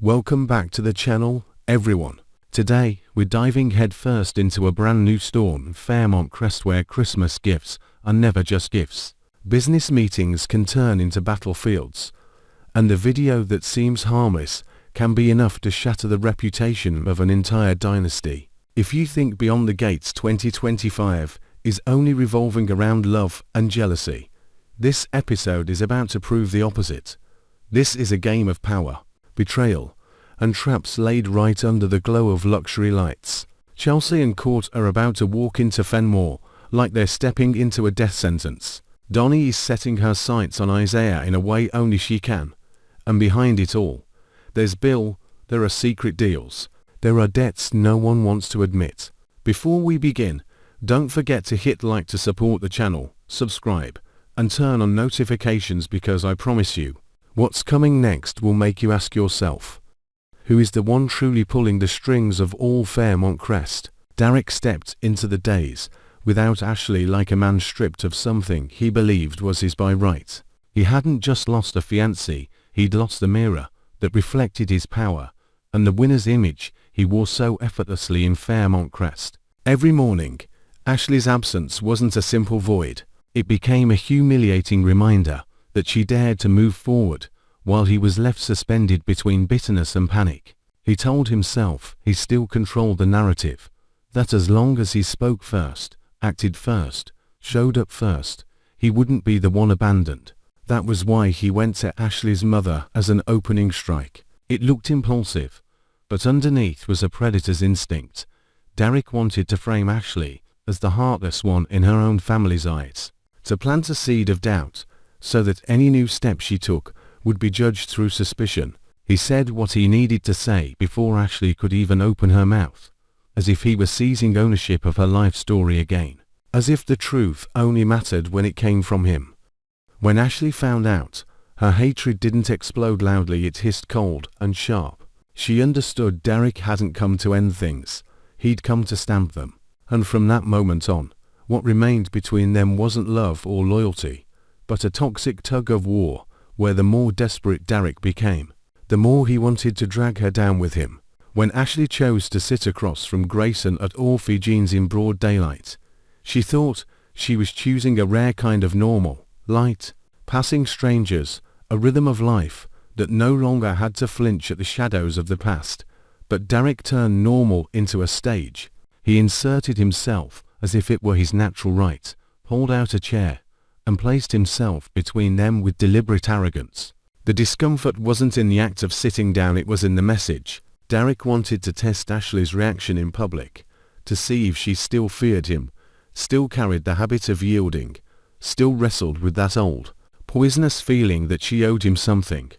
Welcome back to the channel, everyone. Today, we're diving headfirst into a brand new store in Fairmont Crest where Christmas gifts are never just gifts. Business meetings can turn into battlefields, and the video that seems harmless can be enough to shatter the reputation of an entire dynasty. If you think Beyond the Gates 2025 is only revolving around love and jealousy, this episode is about to prove the opposite. This is a game of power, betrayal, and traps laid right under the glow of luxury lights. Chelsea and Court are about to walk into Fenmore like they're stepping into a death sentence. Donnie is setting her sights on Isaiah in a way only she can. And behind it all, there's Bill, there are secret deals, there are debts no one wants to admit. Before we begin, don't forget to hit like to support the channel, subscribe, and turn on notifications because I promise you, what's coming next will make you ask yourself, who is the one truly pulling the strings of all Fairmont Crest? Derek stepped into the days without Ashley like a man stripped of something he believed was his by right. He hadn't just lost a fiancée, he'd lost the mirror that reflected his power and the winner's image he wore so effortlessly in Fairmont Crest. Every morning, Ashley's absence wasn't a simple void. It became a humiliating reminder that she dared to move forward while he was left suspended between bitterness and panic. He told himself he still controlled the narrative, that as long as he spoke first, acted first, showed up first, he wouldn't be the one abandoned. That was why he went to Ashley's mother as an opening strike. It looked impulsive, but underneath was a predator's instinct. Derek wanted to frame Ashley as the heartless one in her own family's eyes, to plant a seed of doubt so that any new step she took would be judged through suspicion. He said what he needed to say before Ashley could even open her mouth, as if he were seizing ownership of her life story again, as if the truth only mattered when it came from him. When Ashley found out, her hatred didn't explode loudly, it hissed cold and sharp. She understood Derek hadn't come to end things, he'd come to stamp them. And from that moment on, what remained between them wasn't love or loyalty, but a toxic tug of war, where the more desperate Derek became, the more he wanted to drag her down with him. When Ashley chose to sit across from Grayson at Orphe Jeans in broad daylight, she thought she was choosing a rare kind of normal, light, passing strangers, a rhythm of life that no longer had to flinch at the shadows of the past. But Derek turned normal into a stage. He inserted himself as if it were his natural right, pulled out a chair, and placed himself between them with deliberate arrogance. The discomfort wasn't in the act of sitting down, it was in the message. Derek wanted to test Ashley's reaction in public, to see if she still feared him, still carried the habit of yielding, still wrestled with that old, poisonous feeling that she owed him something.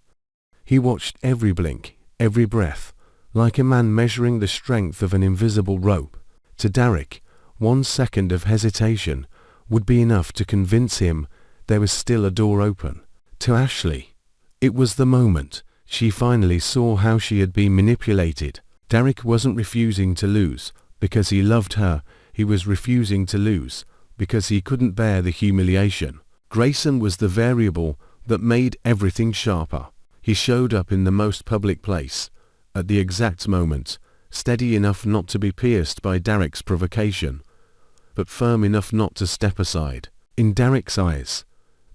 He watched every blink, every breath, like a man measuring the strength of an invisible rope. To Derek, 1 second of hesitation would be enough to convince him there was still a door open. To Ashley, it was the moment she finally saw how she had been manipulated. Derek wasn't refusing to lose because he loved her, he was refusing to lose because he couldn't bear the humiliation. Grayson was the variable that made everything sharper. He showed up in the most public place, at the exact moment, steady enough not to be pierced by Derek's provocation, but firm enough not to step aside. In Derek's eyes,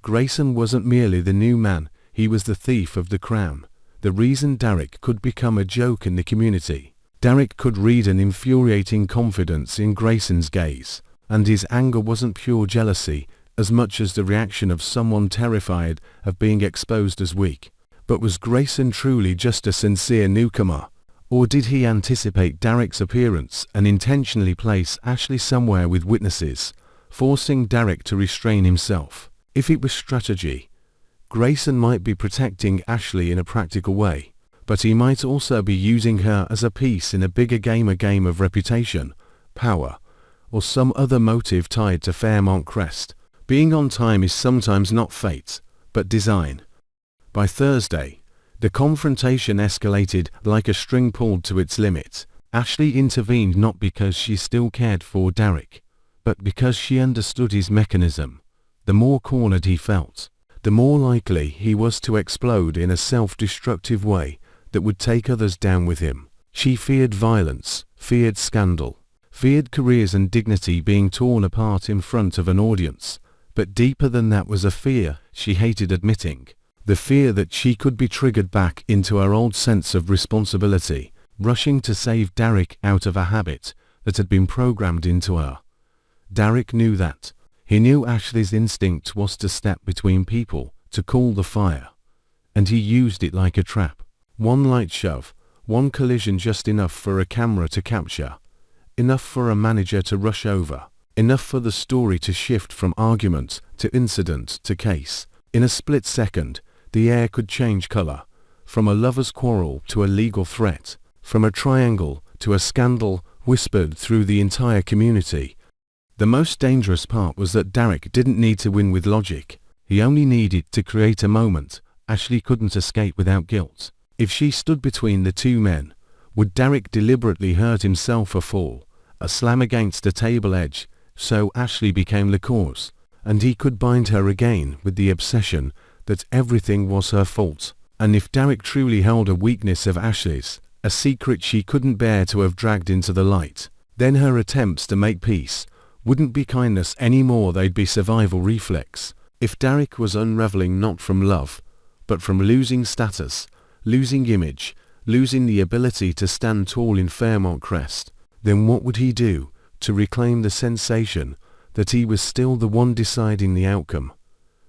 Grayson wasn't merely the new man, he was the thief of the crown, the reason Derek could become a joke in the community. Derek could read an infuriating confidence in Grayson's gaze, and his anger wasn't pure jealousy as much as the reaction of someone terrified of being exposed as weak. But was Grayson truly just a sincere newcomer? Or did he anticipate Derek's appearance and intentionally place Ashley somewhere with witnesses, forcing Derek to restrain himself? If it was strategy, Grayson might be protecting Ashley in a practical way, but he might also be using her as a piece in a bigger game, a game of reputation, power, or some other motive tied to Fairmont Crest. Being on time is sometimes not fate, but design. By Thursday, the confrontation escalated like a string pulled to its limit. Ashley intervened not because she still cared for Derek, but because she understood his mechanism. The more cornered he felt, the more likely he was to explode in a self-destructive way that would take others down with him. She feared violence, feared scandal, feared careers and dignity being torn apart in front of an audience. But deeper than that was a fear she hated admitting. The fear that she could be triggered back into her old sense of responsibility, rushing to save Derek out of a habit that had been programmed into her. Derek knew that. He knew Ashley's instinct was to step between people, to cool the fire. And he used it like a trap. One light shove, one collision, just enough for a camera to capture. Enough for a manager to rush over. Enough for the story to shift from argument to incident to case. In a split second, the air could change color. From a lover's quarrel to a legal threat. From a triangle to a scandal whispered through the entire community. The most dangerous part was that Derek didn't need to win with logic. He only needed to create a moment Ashley couldn't escape without guilt. If she stood between the two men, would Derek deliberately hurt himself or fall? A slam against a table edge, so Ashley became the cause, and he could bind her again with the obsession that everything was her fault. And if Derek truly held a weakness of Ashley's, a secret she couldn't bear to have dragged into the light, then her attempts to make peace wouldn't be kindness anymore, they'd be survival reflex. If Derek was unraveling not from love, but from losing status, losing image, losing the ability to stand tall in Fairmont Crest, then what would he do to reclaim the sensation that he was still the one deciding the outcome?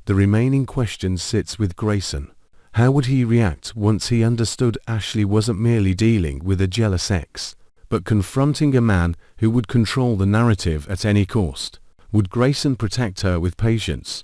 The remaining question sits with Grayson. How would he react once he understood Ashley wasn't merely dealing with a jealous ex, but confronting a man who would control the narrative at any cost? Would Grayson protect her with patience?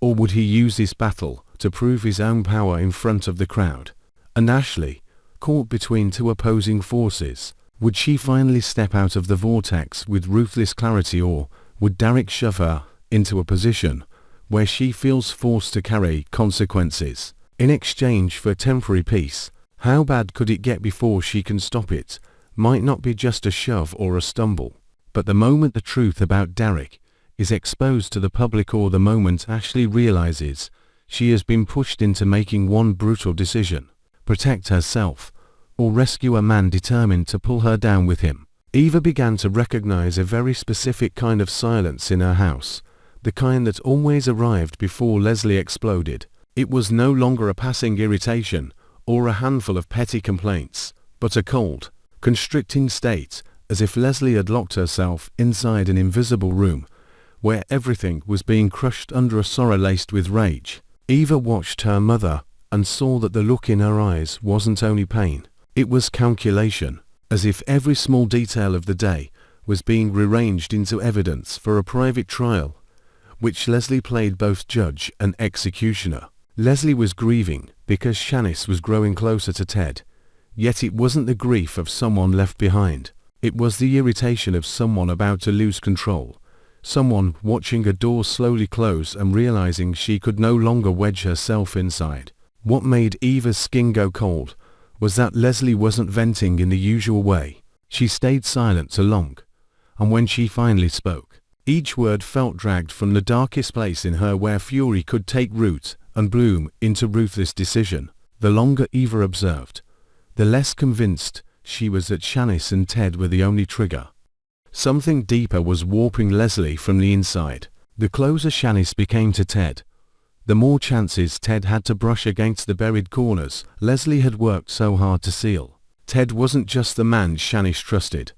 Or would he use this battle to prove his own power in front of the crowd? And Ashley, caught between two opposing forces, would she finally step out of the vortex with ruthless clarity, or would Derek shove her into a position where she feels forced to carry consequences in exchange for temporary peace? How bad could it get before she can stop it? Might not be just a shove or a stumble, but the moment the truth about Derek is exposed to the public, or the moment Ashley realizes she has been pushed into making one brutal decision: protect herself or rescue a man determined to pull her down with him. Eva began to recognize a very specific kind of silence in her house, the kind that always arrived before Leslie exploded. It was no longer a passing irritation or a handful of petty complaints, but a cold, constricting state, as if Leslie had locked herself inside an invisible room where everything was being crushed under a sorrow laced with rage. Eva watched her mother and saw that the look in her eyes wasn't only pain, it was calculation, as if every small detail of the day was being rearranged into evidence for a private trial, which Leslie played both judge and executioner. Leslie was grieving because Shanice was growing closer to Ted, yet it wasn't the grief of someone left behind. It was the irritation of someone about to lose control, someone watching a door slowly close and realizing she could no longer wedge herself inside. What made Eva's skin go cold was that Leslie wasn't venting in the usual way. She stayed silent so long, and when she finally spoke, each word felt dragged from the darkest place in her, where fury could take root and bloom into ruthless decision. The longer Eva observed, the less convinced she was that Shanice and Ted were the only trigger. Something deeper was warping Leslie from the inside. The closer Shanice became to Ted, the more chances Ted had to brush against the buried corners Leslie had worked so hard to seal. Ted wasn't just the man Shanice trusted.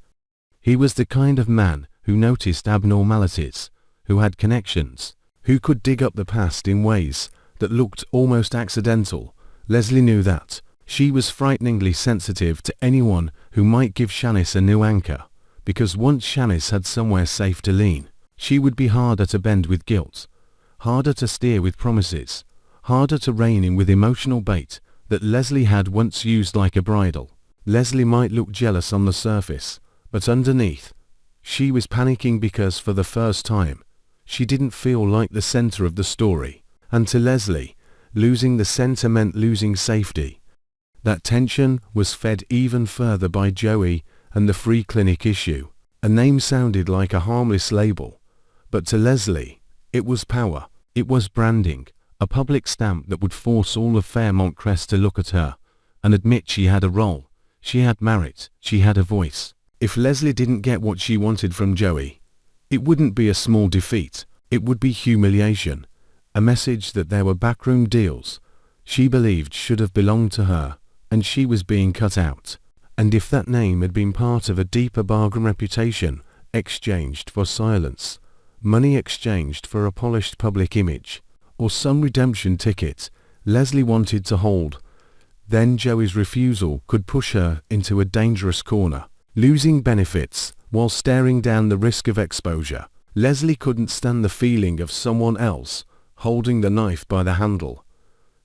He was the kind of man who noticed abnormalities, who had connections, who could dig up the past in ways that looked almost accidental. Leslie knew that. She was frighteningly sensitive to anyone who might give Shanice a new anchor, because once Shanice had somewhere safe to lean, she would be harder to bend with guilt, harder to steer with promises, harder to rein in with emotional bait that Leslie had once used like a bridle. Leslie might look jealous on the surface, but underneath, she was panicking because for the first time, she didn't feel like the center of the story. And to Leslie, losing the center meant losing safety. That tension was fed even further by Joey and the free clinic issue. A name sounded like a harmless label, but to Leslie, it was power. It was branding, a public stamp that would force all of Fairmont Crest to look at her and admit she had a role, she had merit, she had a voice. If Leslie didn't get what she wanted from Joey, it wouldn't be a small defeat, it would be humiliation, a message that there were backroom deals she believed should have belonged to her, and she was being cut out. And if that name had been part of a deeper bargain, reputation exchanged for silence, money exchanged for a polished public image, or some redemption ticket Leslie wanted to hold, then Joey's refusal could push her into a dangerous corner, losing benefits while staring down the risk of exposure. Leslie couldn't stand the feeling of someone else holding the knife by the handle,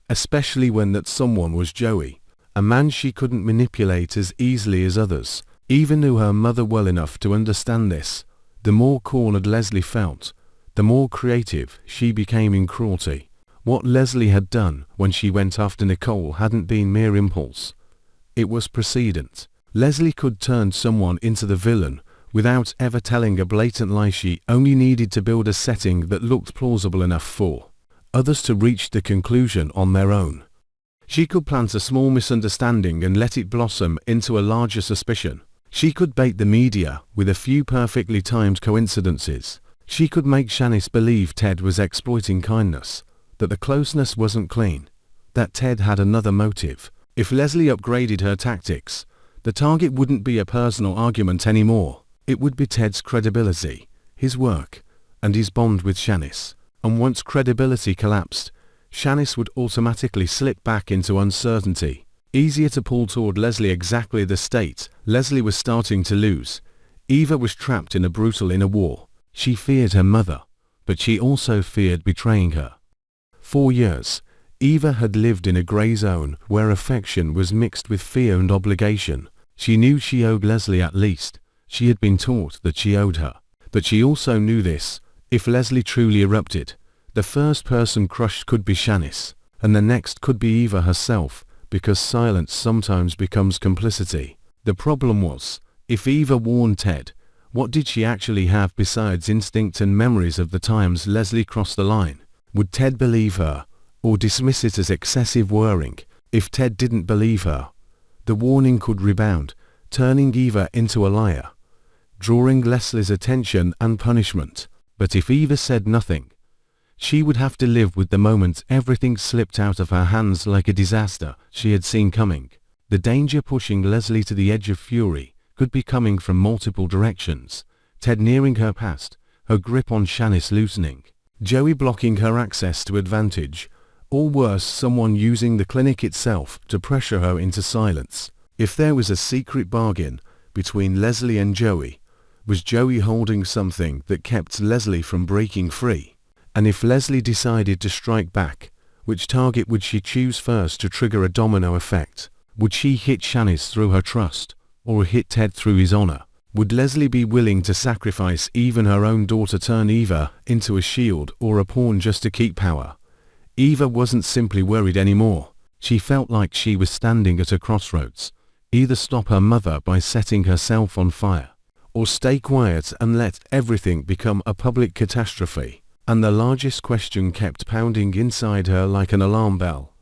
especially when that someone was Joey, a man she couldn't manipulate as easily as others. Eva knew her mother well enough to understand this. The more cornered Leslie felt, the more creative she became in cruelty. What Leslie had done when she went after Nicole hadn't been mere impulse. It was precedent. Leslie could turn someone into the villain without ever telling a blatant lie. She only needed to build a setting that looked plausible enough for others to reach the conclusion on their own. She could plant a small misunderstanding and let it blossom into a larger suspicion. She could bait the media with a few perfectly timed coincidences. She could make Shanice believe Ted was exploiting kindness, that the closeness wasn't clean, that Ted had another motive. If Leslie upgraded her tactics, the target wouldn't be a personal argument anymore. It would be Ted's credibility, his work, and his bond with Shanice. And once credibility collapsed, Shanice would automatically slip back into uncertainty. Easier to pull toward Leslie exactly the state Leslie was starting to lose. Eva was trapped in a brutal inner war. She feared her mother, but she also feared betraying her. For years, Eva had lived in a grey zone where affection was mixed with fear and obligation. She knew she owed Leslie, at least. She had been taught that she owed her. But she also knew this: if Leslie truly erupted, the first person crushed could be Shanice, and the next could be Eva herself, because silence sometimes becomes complicity. The problem was, if Eva warned Ted, what did she actually have besides instinct and memories of the times Leslie crossed the line? Would Ted believe her, or dismiss it as excessive worrying? If Ted didn't believe her, the warning could rebound, turning Eva into a liar, drawing Leslie's attention and punishment. But if Eva said nothing, she would have to live with the moment everything slipped out of her hands like a disaster she had seen coming. The danger pushing Leslie to the edge of fury could be coming from multiple directions: Ted nearing her past, her grip on Shanice loosening, Joey blocking her access to advantage, or worse, someone using the clinic itself to pressure her into silence. If there was a secret bargain between Leslie and Joey, was Joey holding something that kept Leslie from breaking free? And if Leslie decided to strike back, which target would she choose first to trigger a domino effect? Would she hit Shanice through her trust, or hit Ted through his honor? Would Leslie be willing to sacrifice even her own daughter, turn Eva into a shield or a pawn just to keep power? Eva wasn't simply worried anymore. She felt like she was standing at a crossroads. Either stop her mother by setting herself on fire, or stay quiet and let everything become a public catastrophe. And the largest question kept pounding inside her like an alarm bell: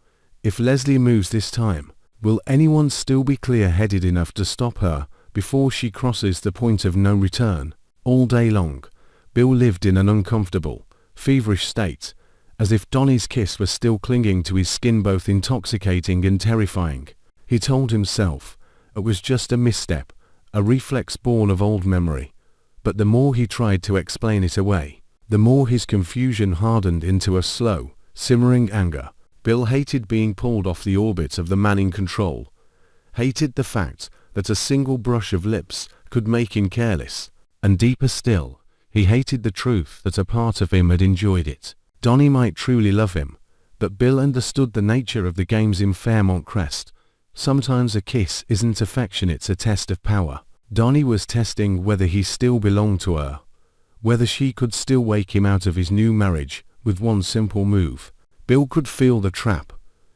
if Leslie moves this time, will anyone still be clear-headed enough to stop her before she crosses the point of no return? All day long, Bill lived in an uncomfortable, feverish state, as if Donnie's kiss was still clinging to his skin, both intoxicating and terrifying. He told himself it was just a misstep, a reflex born of old memory. But the more he tried to explain it away, the more his confusion hardened into a slow, simmering anger. Bill hated being pulled off the orbit of the man in control, hated the fact that a single brush of lips could make him careless, and deeper still, he hated the truth that a part of him had enjoyed it. Donnie might truly love him, but Bill understood the nature of the games in Fairmont Crest. Sometimes a kiss isn't affection, it's a test of power. Donnie was testing whether he still belonged to her, whether she could still wake him out of his new marriage with one simple move. Bill could feel the trap,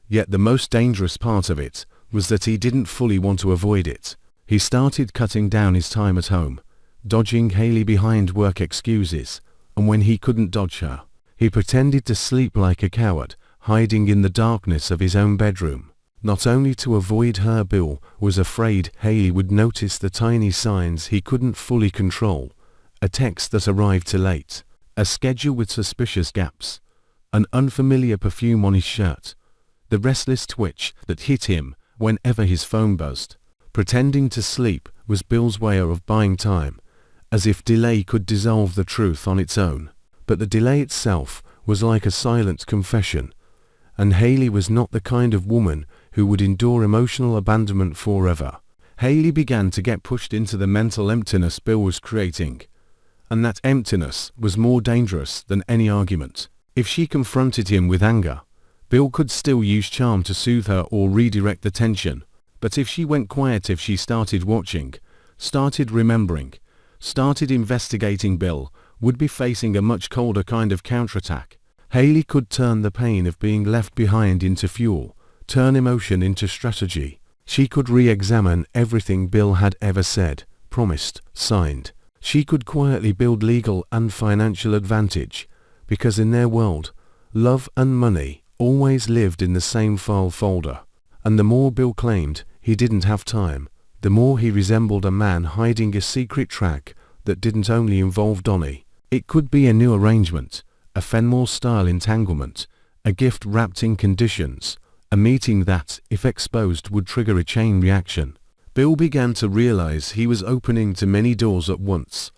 yet the most dangerous part of it was that he didn't fully want to avoid it. He started cutting down his time at home, dodging Haley behind work excuses, and when he couldn't dodge her, he pretended to sleep like a coward, hiding in the darkness of his own bedroom. Not only to avoid her, Bill was afraid Haley would notice the tiny signs he couldn't fully control. A text that arrived too late, a schedule with suspicious gaps, an unfamiliar perfume on his shirt, the restless twitch that hit him whenever his phone buzzed. Pretending to sleep was Bill's way of buying time, as if delay could dissolve the truth on its own. But the delay itself was like a silent confession, and Haley was not the kind of woman who would endure emotional abandonment forever. Haley began to get pushed into the mental emptiness Bill was creating, and that emptiness was more dangerous than any argument. If she confronted him with anger, Bill could still use charm to soothe her or redirect the tension. But if she went quiet, if she started watching, started remembering, started investigating, Bill would be facing a much colder kind of counterattack. Haley could turn the pain of being left behind into fuel, turn emotion into strategy. She could re-examine everything Bill had ever said, promised, signed. She could quietly build legal and financial advantage, because in their world, love and money always lived in the same file folder. And the more Bill claimed he didn't have time, the more he resembled a man hiding a secret track that didn't only involve Donnie. It could be a new arrangement, a Fenmore-style entanglement, a gift wrapped in conditions, a meeting that, if exposed, would trigger a chain reaction. Bill began to realize he was opening too many doors at once,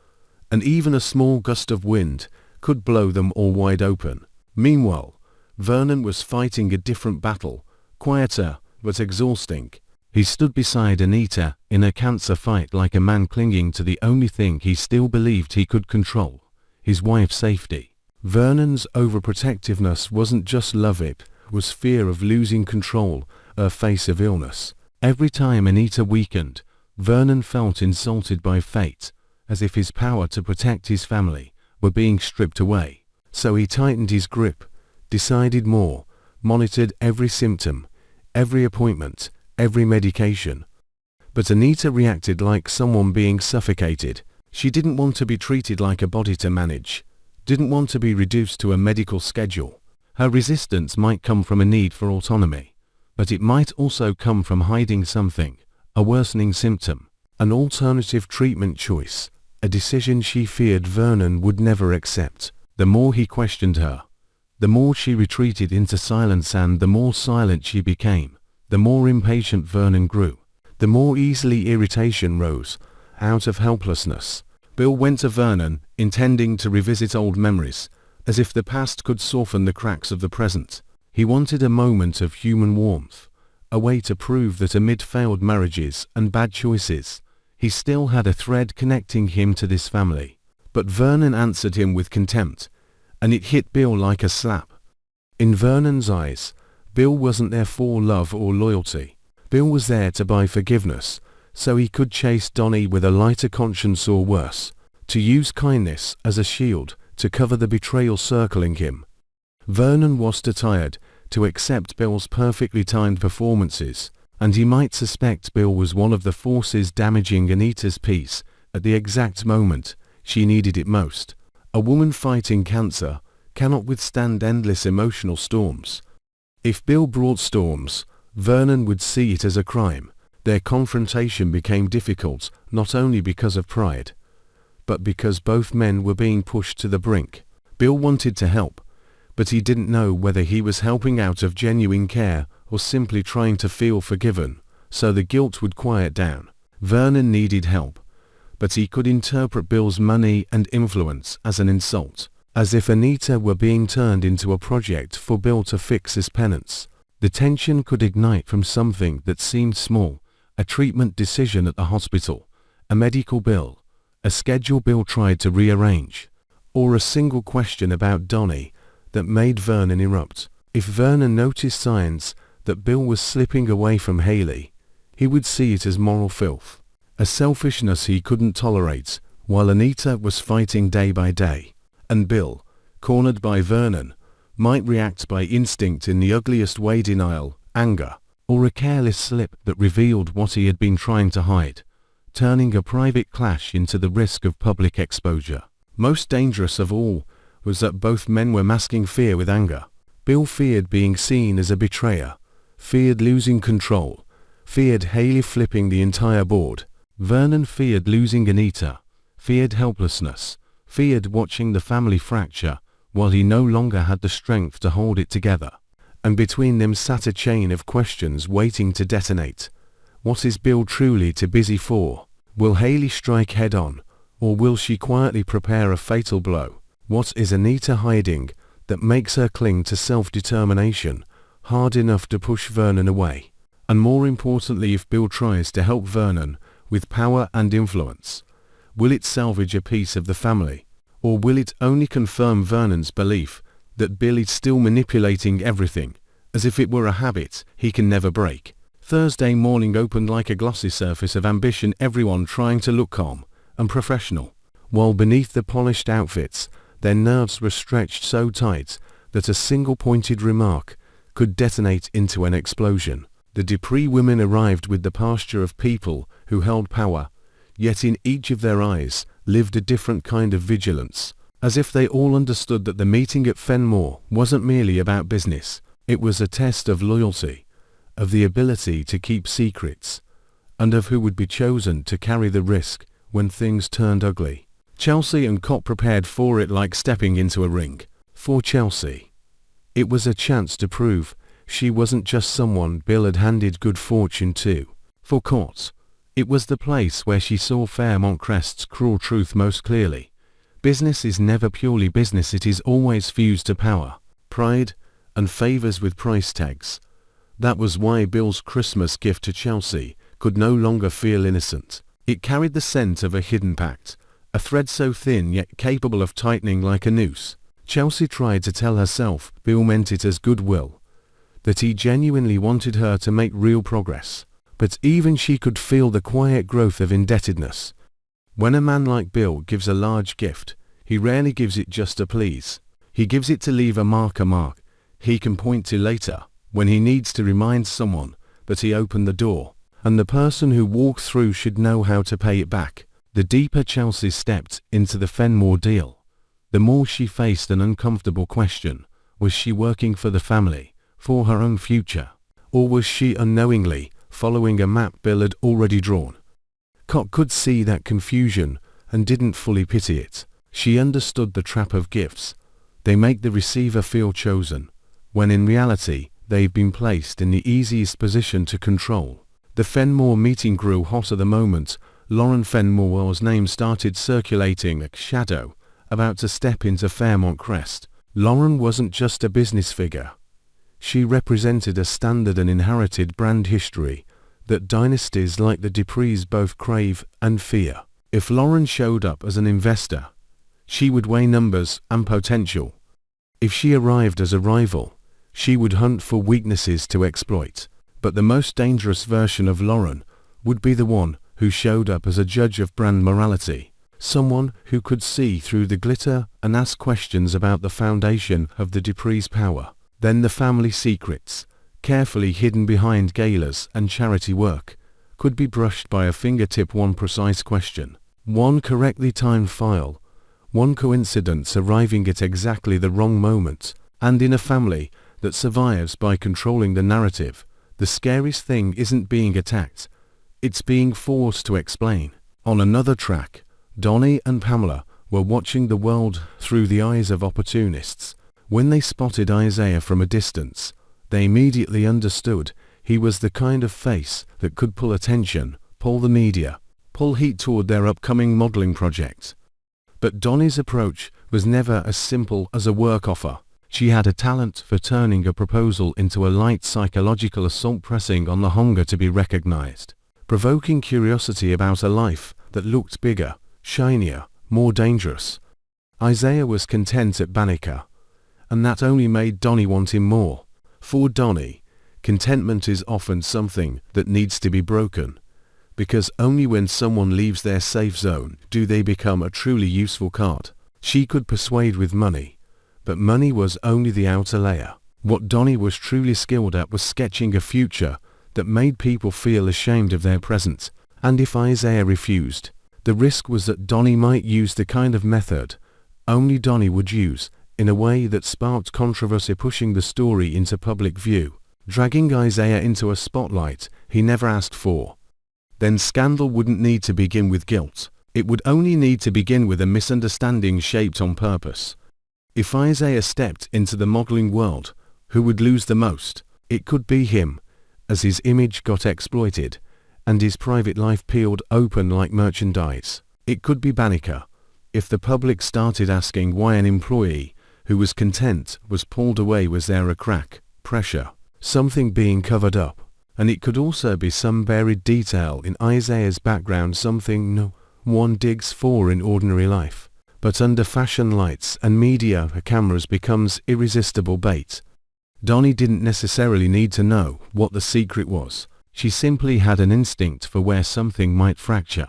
and even a small gust of wind could blow them all wide open. Meanwhile, Vernon was fighting a different battle, quieter but exhausting. He stood beside Anita in a cancer fight like a man clinging to the only thing he still believed he could control, his wife's safety. Vernon's overprotectiveness wasn't just love, it was fear of losing control, a face of illness. Every time Anita weakened, Vernon felt insulted by fate, as if his power to protect his family were being stripped away. So he tightened his grip, decided more, monitored every symptom, every appointment, every medication. But Anita reacted like someone being suffocated. She didn't want to be treated like a body to manage, didn't want to be reduced to a medical schedule. Her resistance might come from a need for autonomy, but it might also come from hiding something, a worsening symptom, an alternative treatment choice, a decision she feared Vernon would never accept. The more he questioned her, the more she retreated into silence, and the more silent she became, the more impatient Vernon grew, the more easily irritation rose out of helplessness. Bill went to Vernon, intending to revisit old memories, as if the past could soften the cracks of the present. He wanted a moment of human warmth, a way to prove that amid failed marriages and bad choices, he still had a thread connecting him to this family. But Vernon answered him with contempt, and it hit Bill like a slap. In Vernon's eyes, Bill wasn't there for love or loyalty. Bill was there to buy forgiveness, so he could chase Donnie with a lighter conscience, or worse, to use kindness as a shield to cover the betrayal circling him. Vernon was too tired to accept Bill's perfectly timed performances, and he might suspect Bill was one of the forces damaging Anita's peace at the exact moment she needed it most. A woman fighting cancer cannot withstand endless emotional storms. If Bill brought storms, Vernon would see it as a crime. Their confrontation became difficult not only because of pride, but because both men were being pushed to the brink. Bill wanted to help, but he didn't know whether he was helping out of genuine care or simply trying to feel forgiven, so the guilt would quiet down. Vernon needed help, but he could interpret Bill's money and influence as an insult, as if Anita were being turned into a project for Bill to fix his penance. The tension could ignite from something that seemed small, a treatment decision at the hospital, a medical bill, a schedule Bill tried to rearrange, or a single question about Donnie that made Vernon erupt. If Vernon noticed signs that Bill was slipping away from Haley, he would see it as moral filth, a selfishness he couldn't tolerate, while Anita was fighting day by day, and Bill, cornered by Vernon, might react by instinct in the ugliest way: denial, anger, or a careless slip that revealed what he had been trying to hide, turning a private clash into the risk of public exposure. Most dangerous of all was that both men were masking fear with anger. Bill feared being seen as a betrayer, feared losing control, feared Haley flipping the entire board. Vernon feared losing Anita, feared helplessness, feared watching the family fracture while he no longer had the strength to hold it together. And between them sat a chain of questions waiting to detonate. What is Bill truly too busy for? Will Haley strike head-on, or will she quietly prepare a fatal blow? What is Anita hiding that makes her cling to self-determination hard enough to push Vernon away? And more importantly, if Bill tries to help Vernon with power and influence, will it salvage a piece of the family, or will it only confirm Vernon's belief that Bill is still manipulating everything, as if it were a habit he can never break? Thursday morning opened like a glossy surface of ambition, everyone trying to look calm and professional, while beneath the polished outfits their nerves were stretched so tight that a single pointed remark could detonate into an explosion. The Dupree women arrived with the posture of people who held power, yet in each of their eyes lived a different kind of vigilance, as if they all understood that the meeting at Fenmore wasn't merely about business. It was a test of loyalty, of the ability to keep secrets, and of who would be chosen to carry the risk when things turned ugly. Chelsea and Cott prepared for it like stepping into a ring. For Chelsea, it was a chance to prove she wasn't just someone Bill had handed good fortune to. For Cott, it was the place where she saw Fairmont Crest's cruel truth most clearly. Business is never purely business, it is always fused to power, pride, and favors with price tags. That was why Bill's Christmas gift to Chelsea could no longer feel innocent. It carried the scent of a hidden pact, a thread so thin yet capable of tightening like a noose. Chelsea tried to tell herself Bill meant it as goodwill, that he genuinely wanted her to make real progress. But even she could feel the quiet growth of indebtedness. When a man like Bill gives a large gift, he rarely gives it just to please. He gives it to leave a mark he can point to later, when he needs to remind someone that he opened the door, and the person who walks through should know how to pay it back. The deeper Chelsea stepped into the Fenmore deal, the more she faced an uncomfortable question. Was she working for the family, for her own future, or was she unknowingly following a map Bill had already drawn? Cott could see that confusion and didn't fully pity it. She understood the trap of gifts. They make the receiver feel chosen, when in reality they've been placed in the easiest position to control. The Fenmore meeting grew hotter the moment Lauren Fenmore's name started circulating like shadow, about to step into Fairmont Crest. Lauren wasn't just a business figure. She represented a standard and inherited brand history that dynasties like the Duprees both crave and fear. If Lauren showed up as an investor, she would weigh numbers and potential. If she arrived as a rival, she would hunt for weaknesses to exploit. But the most dangerous version of Lauren would be the one who showed up as a judge of brand morality, someone who could see through the glitter and ask questions about the foundation of the Duprees' power. Then the family secrets, carefully hidden behind galas and charity work, could be brushed by a fingertip. One precise question, one correctly timed file, one coincidence arriving at exactly the wrong moment. And in a family that survives by controlling the narrative, the scariest thing isn't being attacked, it's being forced to explain. On another track, Donnie and Pamela were watching the world through the eyes of opportunists. When they spotted Isaiah from a distance, they immediately understood he was the kind of face that could pull attention, pull the media, pull heat toward their upcoming modeling project. But Donnie's approach was never as simple as a work offer. She had a talent for turning a proposal into a light psychological assault, pressing on the hunger to be recognized, provoking curiosity about a life that looked bigger, shinier, more dangerous. Isaiah was content at Banneker, and that only made Donnie want him more. For Donnie, contentment is often something that needs to be broken, because only when someone leaves their safe zone do they become a truly useful card. She could persuade with money, but money was only the outer layer. What Donnie was truly skilled at was sketching a future that made people feel ashamed of their present. And if Isaiah refused, the risk was that Donnie might use the kind of method only Donnie would use, in a way that sparked controversy, pushing the story into public view. dragging Isaiah into a spotlight he never asked for. Then scandal wouldn't need to begin with guilt. It would only need to begin with a misunderstanding shaped on purpose. If Isaiah stepped into the modeling world, who would lose the most? It could be him, as his image got exploited, and his private life peeled open like merchandise. It could be Banneker, if the public started asking why an employee who was content was pulled away. Was there a crack, pressure, something being covered up? And it could also be some buried detail in Isaiah's background, something no one digs for in ordinary life, but under fashion lights and media cameras becomes irresistible bait. Donnie didn't necessarily need to know what the secret was. She simply had an instinct for where something might fracture.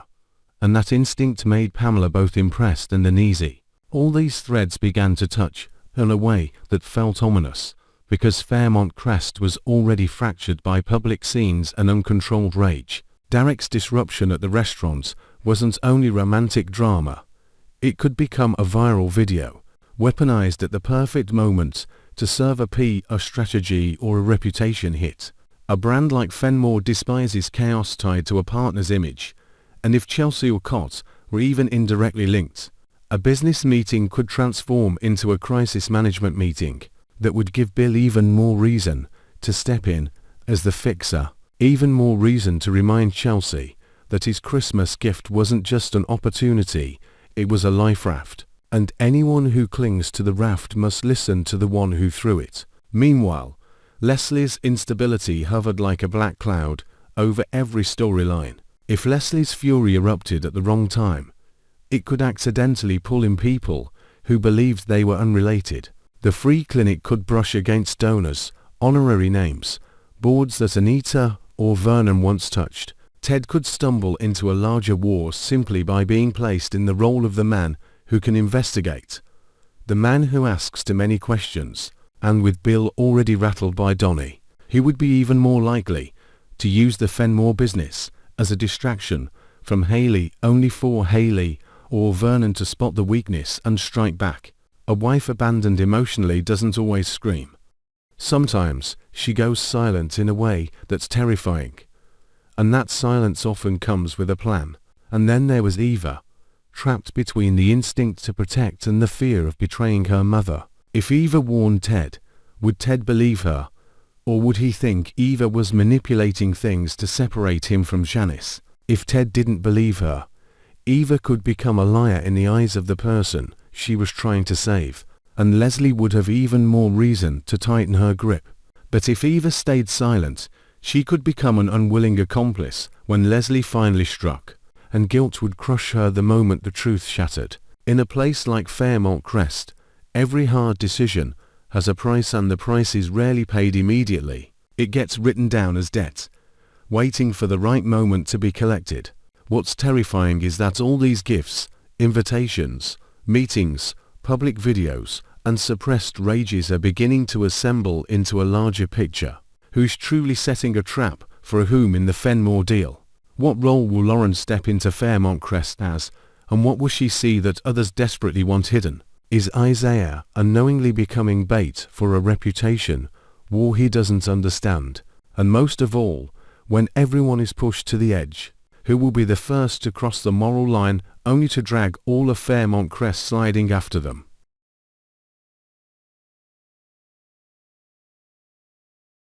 And that instinct made Pamela both impressed and uneasy. All these threads began to touch in a way that felt ominous, because Fairmont Crest was already fractured by public scenes and uncontrolled rage. Derek's disruption at the restaurant wasn't only romantic drama. It could become a viral video, weaponized at the perfect moment to serve a PR strategy or a reputation hit. A brand like Fenmore despises chaos tied to a partner's image, and if Chelsea or Cott were even indirectly linked, a business meeting could transform into a crisis management meeting that would give Bill even more reason to step in as the fixer, even more reason to remind Chelsea that his Christmas gift wasn't just an opportunity, it was a life raft, and anyone who clings to the raft must listen to the one who threw it. Meanwhile, Leslie's instability hovered like a black cloud over every storyline. If Leslie's fury erupted at the wrong time, it could accidentally pull in people who believed they were unrelated. The free clinic could brush against donors, honorary names, boards that Anita or Vernon once touched. Ted could stumble into a larger war simply by being placed in the role of the man who can investigate, the man who asks too many questions, and with Bill already rattled by Donnie, he would be even more likely to use the Fenmore business as a distraction from Haley, only for Haley or Vernon to spot the weakness and strike back. A wife abandoned emotionally doesn't always scream. Sometimes she goes silent in a way that's terrifying. And that silence often comes with a plan. And then there was Eva, trapped between the instinct to protect and the fear of betraying her mother. If Eva warned Ted, would Ted believe her? Or would he think Eva was manipulating things to separate him from Janice? If Ted didn't believe her, Eva could become a liar in the eyes of the person she was trying to save, and Leslie would have even more reason to tighten her grip. But if Eva stayed silent, she could become an unwilling accomplice when Leslie finally struck, and guilt would crush her the moment the truth shattered. In a place like Fairmont Crest, every hard decision has a price, and the price is rarely paid immediately. It gets written down as debt, waiting for the right moment to be collected. What's terrifying is that all these gifts, invitations, meetings, public videos, and suppressed rages are beginning to assemble into a larger picture. Who's truly setting a trap for whom in the Fenmore deal? What role will Lauren step into Fairmont Crest as, and what will she see that others desperately want hidden? Is Isaiah unknowingly becoming bait for a reputation war he doesn't understand? And most of all, when everyone is pushed to the edge, who will be the first to cross the moral line only to drag all of Fairmont Crest sliding after them?